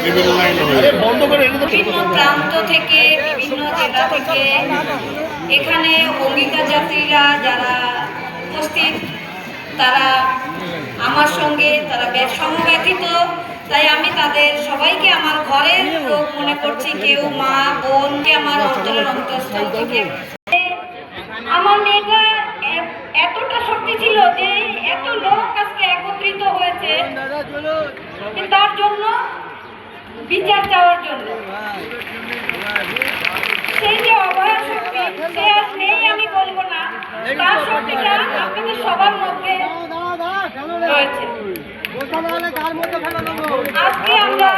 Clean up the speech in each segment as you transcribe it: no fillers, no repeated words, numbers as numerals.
বিভিন্ন প্রান্ত থেকে, বিভিন্ন জেলা থেকে এখানে অঙ্গীকার যাত্রীরা যারা উপস্থিত, তারা আমার সঙ্গে তারা বেশ সমব্যথিত। তাই আমি তাদের সবাইকে আমার ঘরের লোক মনে করছি, কেউ মা বোনকে আমার অন্তরের অন্তঃস্থল থেকে। আমার মেয়েটা এতটা শক্তি ছিল যে এত লোক আজকে একত্রিত হয়েছে তার জন্য, বিচার চাওয়ার জন্য। সেই যে অভয় শক্তি, সে আর নেই আমি বলবো না, তার শক্তিটা আপনাদের সবার মধ্যে রয়েছে। আজকে আমরা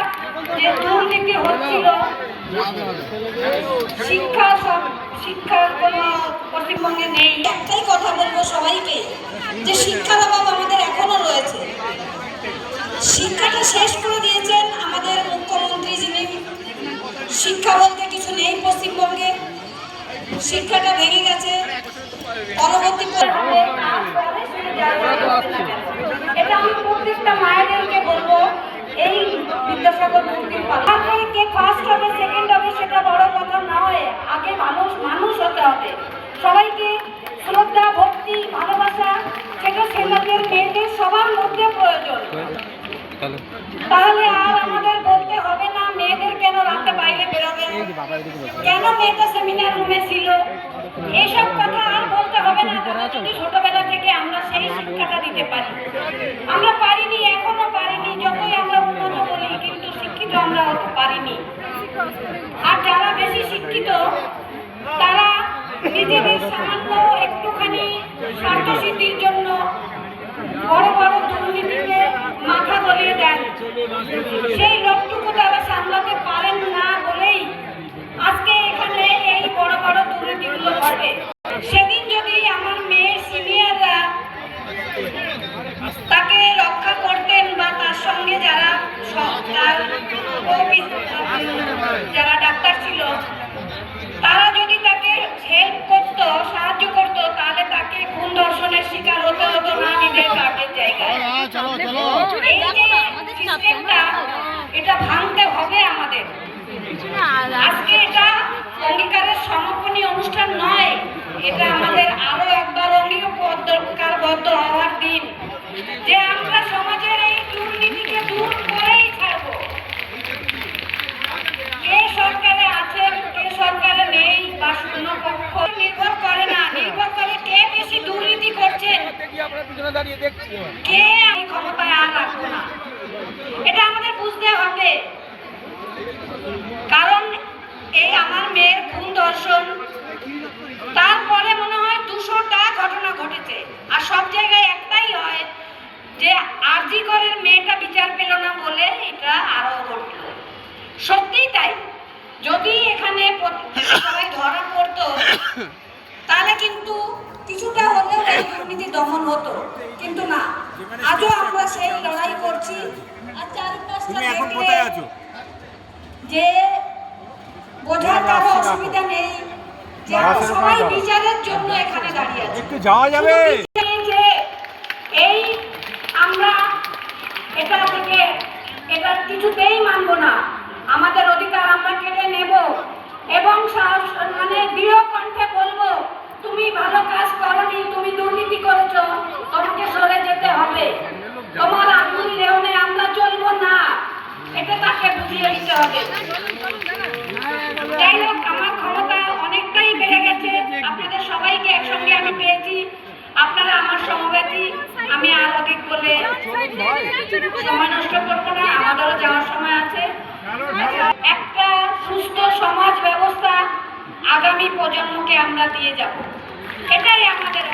যে দুর্নীতি হচ্ছিল, শিক্ষার কোনো পশ্চিমবঙ্গে নেই। একটাই কথা বলবো সবাইকে, যে শিক্ষার অভাব আমাদের এখনো রয়েছে। শিক্ষাটা শেষ করে দিয়েছেন আমাদের মুখ্যমন্ত্রী, যিনি শিক্ষা বলতে কিছু নেই পশ্চিমবঙ্গে, শিক্ষাটা ভেঙে গেছে। পরবর্তী এটা আমি প্রত্যেকটা মায়েদেরকে বলবো, এই বিদ্যাসাগর মূর্তির পাল্লায় কে ফার্স্ট হবে সেকেন্ড হবে সেটা বড় কথা নয়, আগে মানুষ হতে হবে। সবাইকে শ্রদ্ধা, ভক্তি, ভালোবাসা সেটা ছেলেদের মেয়েদের সবার মধ্যে প্রয়োজন। তাহলে আর আমাদের বলতে হবে না মেয়েদের কেন রাতে বাইরে বেরোবে, কেন মেয়েটা সেমিনার রুমে ছিল, এইসব কথা আর বলতে হবে না। যদি ছোটবেলা থেকে আমরা সেই শিক্ষাটা দিতে পারি, আমরা পারিনি, এখনো পারিনি, যতই আমরা উন্নত বলি কিন্তু শিক্ষিত আমরা হতে পারিনি। আর যারা বেশি শিক্ষিত তারা নিজেদের সামান্য একটুখানি স্বার্থসিদ্ধির জন্য বড় বড় দুর্নীতিকে মাথা গলিয়ে দেন। সেই লোকটুকু তারা সামলাতে পারেন না বলেই আজকে এখানে এই বড় বড় দুর্নীতিগুলো ঘটে। সেদিন যদি আমার মেয়ের সিনিয়ররা তাকে রক্ষা করতেন বা তার সঙ্গে যারা যারা ডাক্তার ছিল তারা যদি তাকে হেল্প করত, সাহায্য করত, তাহলে তাকে খুন ধর্ষণের শিকার হতে হতো না নিজের কাজের জায়গায়। এই যে সিস্টেমটা, এটা ভাঙতে হবে আমাদের। আজকে এটা অঙ্গীকারের সমাপনী অনুষ্ঠান নয়, এটা আমাদের আরো একবার অঙ্গীকারবদ্ধ হওয়ার দিন, যে আমরা সমাজের এই দুর্নীতিকে দূর করেই ছাড়বো। কে সরকারে আছেন, কে সরকারে নেই বা শূন্য পক্ষ নির্ভর করে না, নির্ভর করে কে বেশি দুর্নীতি করছেন, কে এই ক্ষমতায় আর রাখবো না। এটা আমাদের বুঝতে হবে। কারণ এই আমার মেয়ের খুন ধর্ষণ, তারপরে মনে হয় 200টা ঘটনা ঘটেছে, আর সব জায়গায় একটাই হয় যে আরজি করের মেয়েটা বিচার পেল না বলে এটা আরো ঘটল। সত্যিই তাই, যদি এখানে সবাই ধরা পড়তো তাহলে কিন্তু কিছুটা হলেও এই দুর্নীতি দমন হতো, কিন্তু না, আজও আমরা সেই লড়াই করছি। আর চারপাশটা দেখলে যে বোঝার কারো অসুবিধা নেই, যে সবাই বিচারের জন্য এখানে দাঁড়িয়ে আছে। একটু যাওয়া যাবে, এই আমরা এটা থেকে এটা কিছুতেই মানব না। আমাদের অধিকার আমরা কেড়ে নেব এবং মানে দৃঢ় কণ্ঠে বলবো, তুমি ভালো কাজ করনি, তুমি দুর্নীতি করেছো, তোমাকে সরে যেতে হবে, তোমার আঙুল লেওনে আমরা চলবো না, এটা তাকে বুঝিয়ে দিতে হবে। যাই হোক, আমার ক্ষমতা অনেকটাই বেড়ে গেছে, আপনাদের সবাইকে একসঙ্গে আমি পেয়েছি, আপনারা আমার সমব্যথী। আমি আর অধিক বলে সময় নষ্ট করবো না, আমাদেরও যাওয়ার সময় আছে। একটা সুস্থ সমাজ ব্যবস্থা আগামী প্রজন্মকে আমরা দিয়ে যাব, এটাই আমাদের।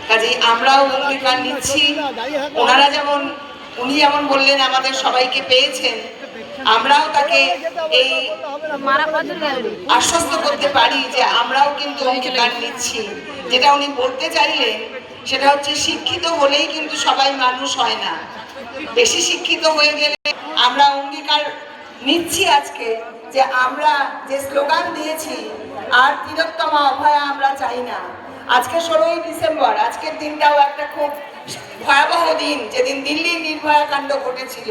কাজেই আমরাও অঙ্গীকার নিচ্ছি, উনি যেমন বললেন আমাদের সবাইকে পেয়েছেন, আমরাও তাকে এই আশ্বস্ত করতে পারি যে আমরাও কিন্তু অঙ্গীকার নিচ্ছি। যেটা উনি বলতে চাইলেন সেটা হচ্ছে, শিক্ষিত হলেই কিন্তু সবাই মানুষ হয় না, বেশি শিক্ষিত হয়ে গেলে। আমরা অঙ্গীকার নিচ্ছি আজকে যে আমরা যে স্লোগান দিয়েছি, আর তিলোত্তমা অভয়া আমরা চাই না, আজকে 16ই ডিসেম্বর, আজকের দিনটাও একটা খুব ভয়াবহ দিন, যেদিন দিল্লির নির্ভয়া কাণ্ড ঘটেছিল।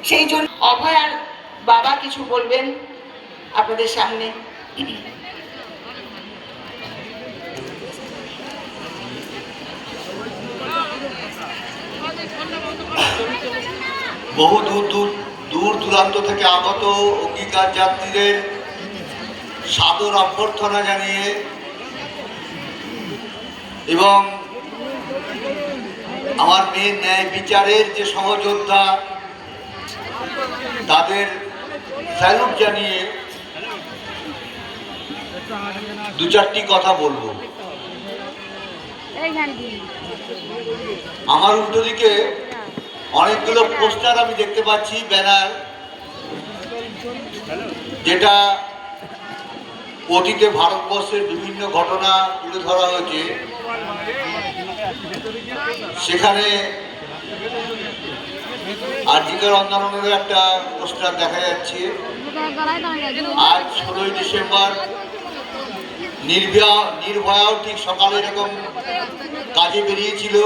সেই জন্য অভয়ার বাবা কিছু বলবেন আপনাদের সামনে। বহু দূর দূরান্ত থেকে আগত অঙ্গীকার যাত্রীদের সাদর অভ্যর্থনা জানিয়ে এবং আমার মেয়ের ন্যায় বিচারের যে সহযোদ্ধা তাদের স্যালুট জানিয়ে দু চারটি কথা বলবো। আমার উল্টো দিকে অনেকগুলো পোস্টার আমি দেখতে পাচ্ছি, ব্যানার, যেটা অতীতে ভারতবর্ষের বিভিন্ন ঘটনা তুলে ধরা হয়েছে। সেখানে আরজিকর আন্দোলনের একটা পোস্টার দেখা যাচ্ছে। আজ 16ই ডিসেম্বর নির্ভয়াও ঠিক সকালে এরকম কাজে বেরিয়েছিল,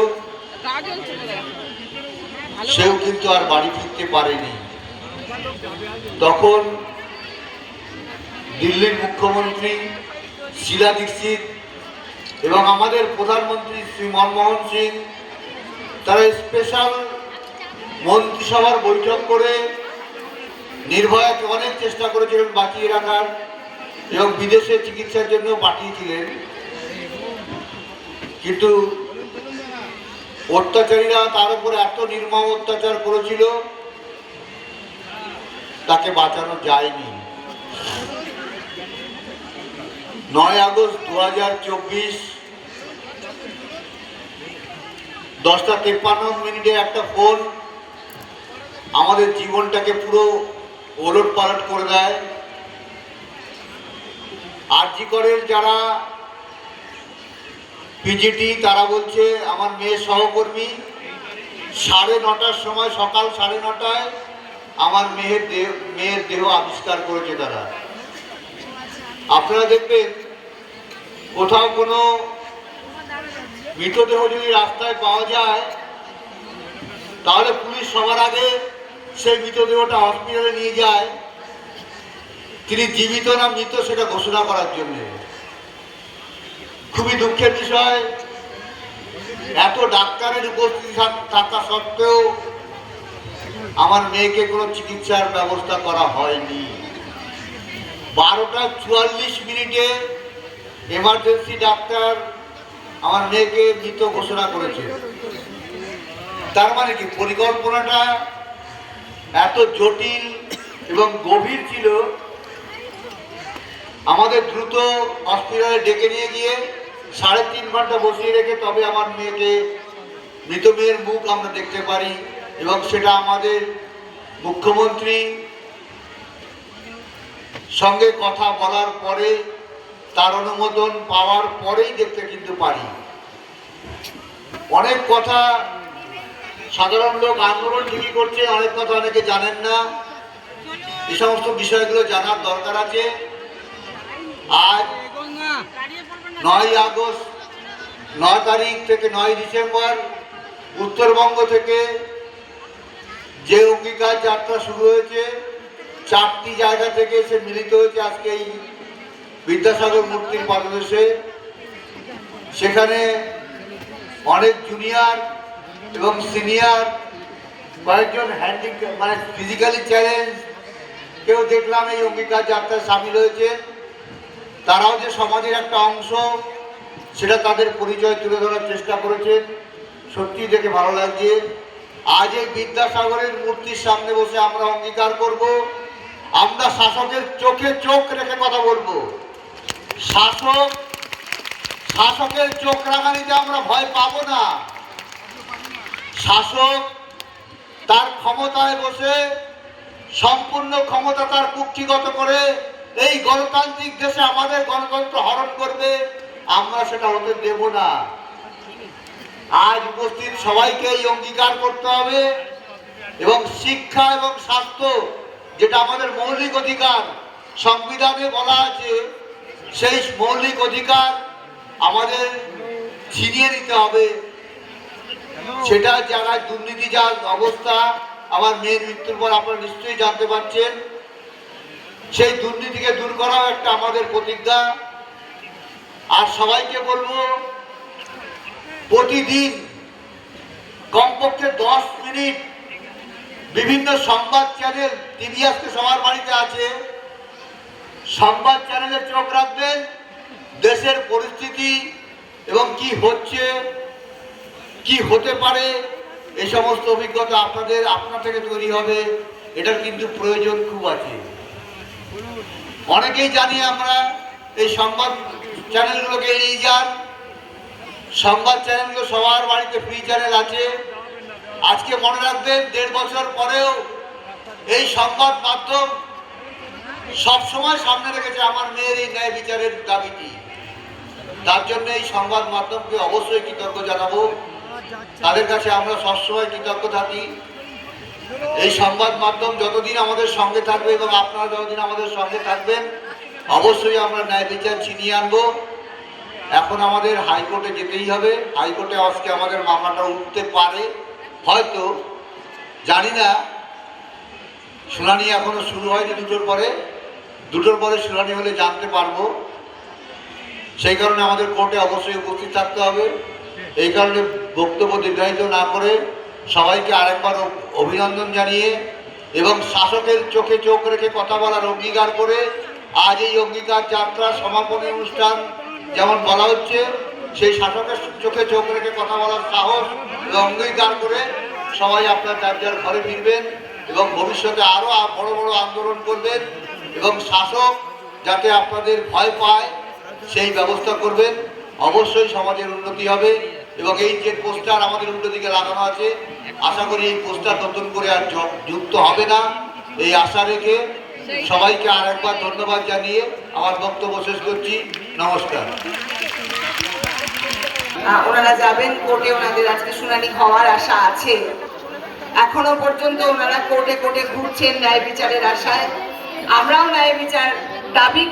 সেও কিন্তু আর বাড়ি ফিরতে পারেনি। তখন দিল্লির মুখ্যমন্ত্রী শীলা দীক্ষিত এবং আমাদের প্রধানমন্ত্রী শ্রী মনমোহন সিং তারা স্পেশাল মন্ত্রিসভার বৈঠক করে নির্ভয়াকে অনেক চেষ্টা করেছিলেন বাঁচিয়ে রাখার এবং বিদেশে চিকিৎসার জন্য পাঠিয়েছিলেন, কিন্তু অত্যাচারীরা তার উপর এত নির্মম অত্যাচার করেছিল তাকে বাঁচানো যায়নি। 9 আগস্ট 2024 10:53 একটা ফোন আমাদের জীবনটাকে পুরো ওলট পালট করে দেয়। আরজিকরের যারা পিজিটি তারা বলছে আমার মেয়ের সহকর্মী 9:30টার সময়, সকাল 9:30টায় আমার মেয়ের দেহ আবিষ্কার করেছে তারা। আপনারা দেখবেন কোথাও কোনো মৃতদেহ যদি রাস্তায় পাওয়া যায় তাহলে পুলিশ সবার আগে সেই মৃতদেহটা হসপিটালে নিয়ে যায় তিনি জীবিত না মৃত সেটা ঘোষণা করার জন্য। খুবই দুঃখের বিষয়, এত ডাক্তারের উপস্থিতি থাকা সত্ত্বেও আমার মেয়েকে কোনো চিকিৎসার ব্যবস্থা করা হয়নি। 12:44 এমার্জেন্সি ডাক্তার আমার মেয়েকে মৃত ঘোষণা করেছে। তার মানে কি পরিকল্পনাটা এত জটিল এবং গভীর ছিল। আমাদের দ্রুত হসপিটালে ডেকে নিয়ে গিয়ে 3.5 ঘন্টা বসিয়ে রেখে তবে আমার মৃত মেয়ের মুখ আমরা দেখতে পারি এবং সেটা আমাদের মুখ্যমন্ত্রী সঙ্গে কথা বলার পরে তার অনুমোদন পাওয়ার পরেই দেখতে কিন্তু পারি। অনেক কথা সাধারণ লোক আন্দোলন ঠিকই করছে, অনেক কথা অনেকে জানেন না। এই সমস্ত বিষয়গুলো জানার দরকার আছে। আজ 9 আগস্ট 9 তারিখ থেকে 9 ডিসেম্বর উত্তরবঙ্গ থেকে যে অঙ্গীকার যাত্রা শুরু হয়েছে 4টি জায়গা থেকে সে মিলিত হয়েছে আজকে এই বিদ্যাসাগর মূর্তির পাদদেশে। সেখানে অনেক জুনিয়র এবং সিনিয়র, কয়েকজন মানে ফিজিক্যালি চ্যালেঞ্জ কেউ দেখলাম এই অঙ্গীকার যাত্রায় সামিল হয়েছে। তারাও যে সমাজের একটা অংশ সেটা তাদের পরিচয় তুলে ধরার চেষ্টা করেছে। সত্যি দেখে ভালো লাগছে। আজ এই বিদ্যাসাগরের মূর্তির সামনে বসে আমরা অঙ্গীকার করব, আমরা শাসকের চোখে চোখ রেখে কথা বলবো। শাসকের চোখ রাঙানিতে আমরা ভয় পাবো না। শাসক তার ক্ষমতায় বসে সম্পূর্ণ ক্ষমতা তার কুক্ষিগত করে এই গণতান্ত্রিক দেশে আমাদের গণতন্ত্র হরণ করবে, আমরা সেটা হতে দেব না। আজ উপস্থিত সবাইকে এই অঙ্গীকার করতে হবে এবং শিক্ষা এবং স্বাস্থ্য যেটা আমাদের মৌলিক অধিকার, সংবিধানে বলা আছে সেই মৌলিক অধিকার আমাদের ছিনিয়ে নিতে হবে। সেটা জায়গায় দুর্নীতি যা অবস্থা, আমার মেয়ের মৃত্যুর পর আপনারা নিশ্চয়ই জানতে পারছেন, সেই দুর্নীতিকে দূর করাও একটা আমাদের প্রতিজ্ঞা। আর সবাইকে বলবো, প্রতিদিন কমপক্ষে 10 মিনিট বিভিন্ন সংবাদ চ্যানেল, টিভি আজকে সবার বাড়িতে আছে, সংবাদ চ্যানেলে চোখ রাখবেন। দেশের পরিস্থিতি এবং কি হচ্ছে, কি হতে পারে, এই সমস্ত অভিজ্ঞতা আপনার থেকে তৈরি হবে। এটার কিন্তু প্রয়োজন খুব আছে। অনেকেই জানি আমরা এই সংবাদ চ্যানেলগুলোকে এড়িয়ে যান। সংবাদ চ্যানেলগুলো সবার বাড়িতে ফ্রি চ্যানেল আছে। আজকে মনে রাখবেন, 1.5 বছর পরেও এই সংবাদ মাধ্যম সবসময় সামনে রেখেছে আমার মেয়ের এই ন্যায় বিচারের দাবিটি। তার জন্য এই সংবাদ মাধ্যমকে অবশ্যই কৃতজ্ঞ জানাবো। তাদের কাছে আমরা সবসময় কৃতজ্ঞ থাকি। এই সংবাদ মাধ্যম যতদিন আমাদের সঙ্গে থাকবে এবং আপনারা যতদিন আমাদের সঙ্গে থাকবেন, অবশ্যই আমরা ন্যায় বিচার ছিনিয়ে আনবো। এখন আমাদের হাইকোর্টে যেতেই হবে। হাইকোর্টে আজকে আমাদের মামলাটা উঠতে পারে, হয়তো, জানি না। শুনানি এখনো শুরু হয়নি। 2টোর পরে শুনানি হলে জানতে পারবো। সেই কারণে আমাদের কোর্টে অবশ্যই উপস্থিত থাকতে হবে। এই কারণে বক্তব্য দীর্ঘায়িত না করে সবাইকে আরেকবার অভিনন্দন জানিয়ে এবং শাসকের চোখে চোখ রেখে কথা বলার অঙ্গীকার করে আজ এই অঙ্গীকার যাত্রা সমাপনী অনুষ্ঠান যেমন বলা হচ্ছে, সেই শাসকের চোখে চোখ রেখে কথা বলার সাহস এবং অঙ্গীকার করে সবাই আপনার যার ঘরে ফিরবেন এবং ভবিষ্যতে আরও বড় বড় আন্দোলন করবেন এবং শাসক যাতে আপনাদের ভয় পায় সেই ব্যবস্থা করবেন। অবশ্যই সমাজের উন্নতি হবে। এবং এই যে পোস্টার আমাদের উল্টো দিকে লাগানো আছে, আশা করি এই পোস্টার নতুন করে আর যুক্ত হবে না, এই আশা রেখে সবাইকে আরেকবার ধন্যবাদ জানিয়ে আমার বক্তব্য শেষ করছি। নমস্কার। ওনারা যাবেন কোর্টে, ওনাদের আজকে শুনানি হওয়ার আশা আছে। এখনো পর্যন্ত ওনারা কোর্টে ঘুরছেন ন্যায় বিচারের আশায়। আমরাও ন্যায় বিচার দাবি